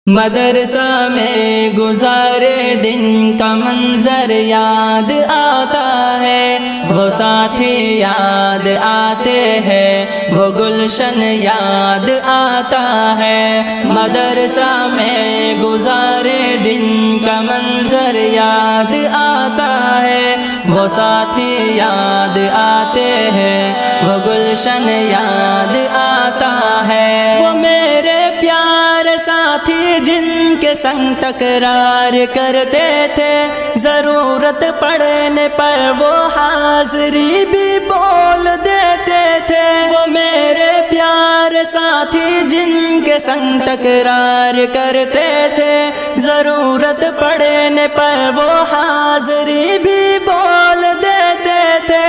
مدرسہ میں گزارے دن کا منظر یاد آتا ہے، وہ ساتھی یاد آتے ہیں، وہ گلشن یاد آتا ہے۔ مدرسہ میں گزارے دن کا منظر یاد آتا ہے، وہ ساتھی یاد آتے ہیں، وہ گلشن یاد آتا ہے۔ وہ میرے پیارے ساتھی جن کے سنگ ٹکرار کرتے تھے، ضرورت پڑنے پر وہ حاضری بھی بول دیتے تھے۔ وہ میرے پیارے ساتھی جن کے سنگ ٹکرار کرتے تھے، ضرورت پڑنے پر وہ حاضری بھی بول دیتے تھے۔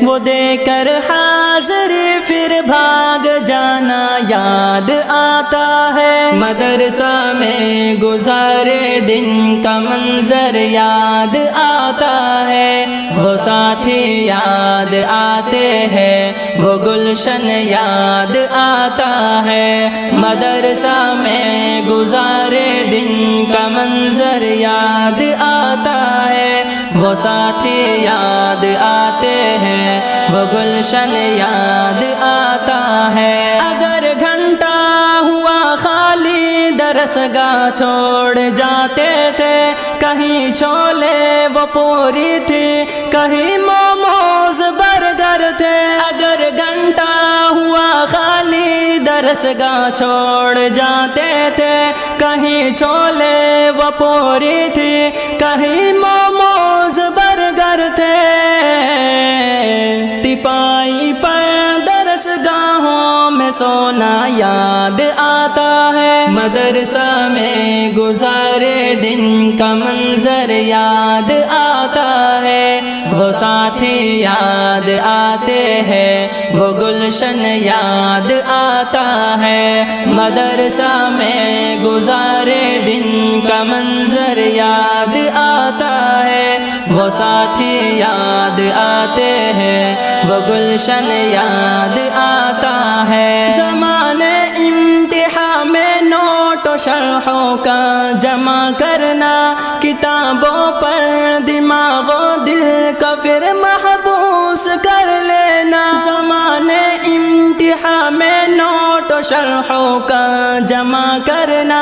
وہ دے کر حاضری پھر بھاگ جانا یاد آتا ہے۔ مدرسہ میں گزارے دن کا منظر یاد آتا ہے، وہ ساتھی یاد آتے ہیں، وہ گلشن یاد آتا ہے۔ مدرسہ میں گزارے دن کا منظر یاد آتا ہے، وہ ساتھی یاد آتے ہیں، وہ گلشن یاد آتا ہے۔ اگر گھنٹہ ہوا خالی درس گاہ چھوڑ جاتے تھے، کہیں چھولے وہ پوری تھی، کہیں موموز برگر تھے۔ اگر گھنٹہ ہوا خالی درس گاہ چھوڑ جاتے تھے، کہیں چھولے وہ پوری تھی، کہیں موموز برگر تھے۔ ٹپائی پر درس گاہوں میں سونا یاد آتا ہے۔ مدرسہ میں گزارے دن کا منظر یاد آتا ہے، وہ ساتھی یاد آتے ہیں، وہ گلشن یاد آتا ہے۔ مدرسہ میں گزارے دن کا منظر یاد آتا ہے، وہ ساتھی یاد آتے ہیں، وہ گلشن یاد آتا ہے۔ زمانے امتحان میں نوٹ و شرحوں کا جمع کرنا، کتابوں پر دماغ و دل کا پھر محبوس کر لینا۔ زمانے امتحان میں نوٹ و شرحوں کا جمع کرنا،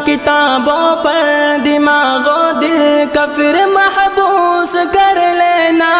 کتابوں پر دماغ و دل کا پھر محبوس کر لینا۔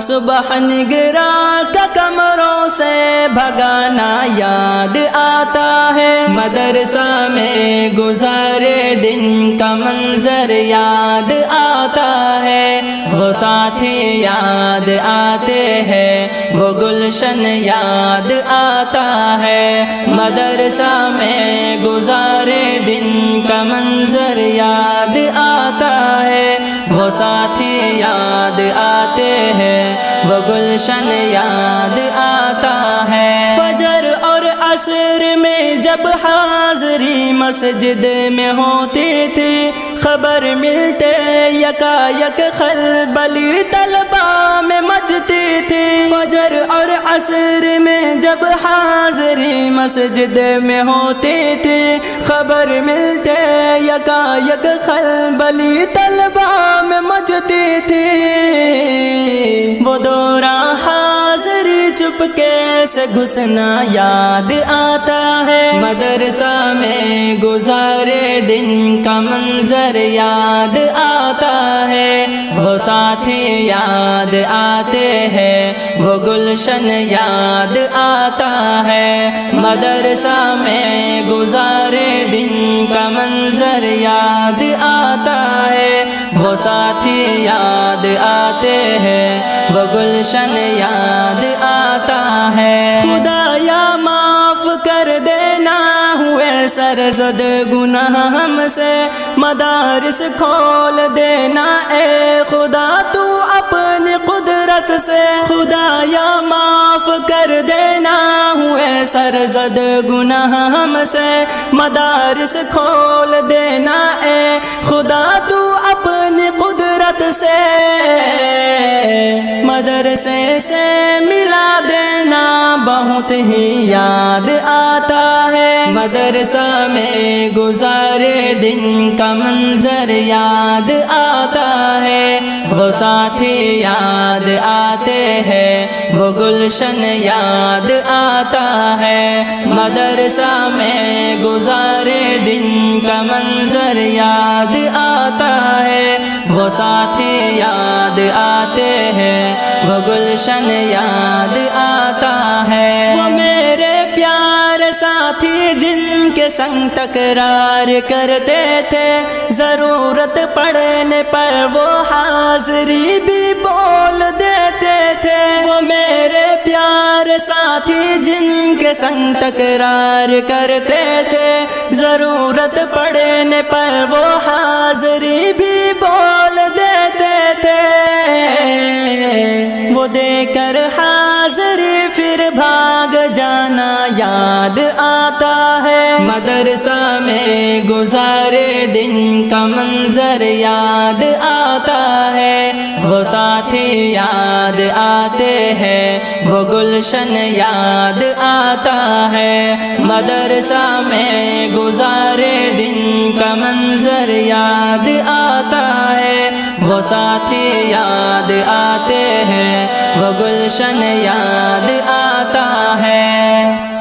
صبح نگراں کا کمروں سے بھگانا یاد آتا ہے۔ مدرسہ میں گزارے دن کا منظر یاد آتا ہے، وہ ساتھی یاد آتے ہیں، وہ گلشن یاد آتا ہے۔ مدرسہ میں گزارے دن کا منظر یاد آتا ہے، وہ ساتھی یاد آتے ہیں، وہ گلشن یاد آتا ہے۔ فجر اور عصر میں جب حاضری مسجد میں ہوتی تھی، خبر ملتے یکا یک خلبلی طلبہ میں مچتی تھی۔ فجر اور عصر میں جب حاضری مسجد میں ہوتی تھی، خبر ملتے یکا یک خلبلی طلبہ میں مچتی تھی۔ وہ دوران حاضری چپکے سے گھسنا یاد آتا ہے۔ مدرسہ میں گزارے دن کا منظر یاد آتا ہے، وہ ساتھی یاد آتے ہیں، وہ گلشن یاد آتا ہے۔ مدرسہ میں گزارے دن کا منظر یاد آتا ہے، وہ ساتھی یاد آتے ہیں، وہ گلشن یاد آتا ہے۔ خدایا معاف کر دینا ہوئے سرزد گناہ ہم سے، مدارس کھول دینا اے خدا تو اپنی قدرت سے۔ خدایا معاف کر دینا ہوئے سرزد گناہ ہم سے، مدارس کھول دینا اے خدا تو اپنی قدرت سے۔ مدرسے سے ملا دینا بہت ہی یاد آتا ہے۔ مدرسہ میں گزارے دن کا منظر یاد آتا ہے، وہ ساتھی یاد آتے ہیں، وہ گلشن یاد آتا ہے۔ مدرسہ میں گزارے دن کا منظر یاد آتا ہے، وہ ساتھی یاد آتے ہیں، وہ گلشن یاد آتا ہے۔ وہ میرے پیارے ساتھی جن کے سنگ تکرار کرتے تھے، ضرورت پڑنے پر وہ حاضری بھی بول دیتے تھے۔ وہ میرے پیارے ساتھی جن کے سنگ تکرار کرتے تھے، ضرورت پڑنے پر وہ حاضری بھی بول دیتے تھے۔ وہ دے کر حاضری پھر بھاگ جانا یاد آتا ہے، مدرسہ میں گزارے دن کا منظر یاد آتا ہے، وہ ساتھی یاد آتے ہیں، وہ گلشن یاد آتا ہے۔ مدرسہ میں گزارے دن کا منظر یاد آتا ہے، وہ ساتھی یاد آتے ہیں، وہ گلشن یاد آتا ہے۔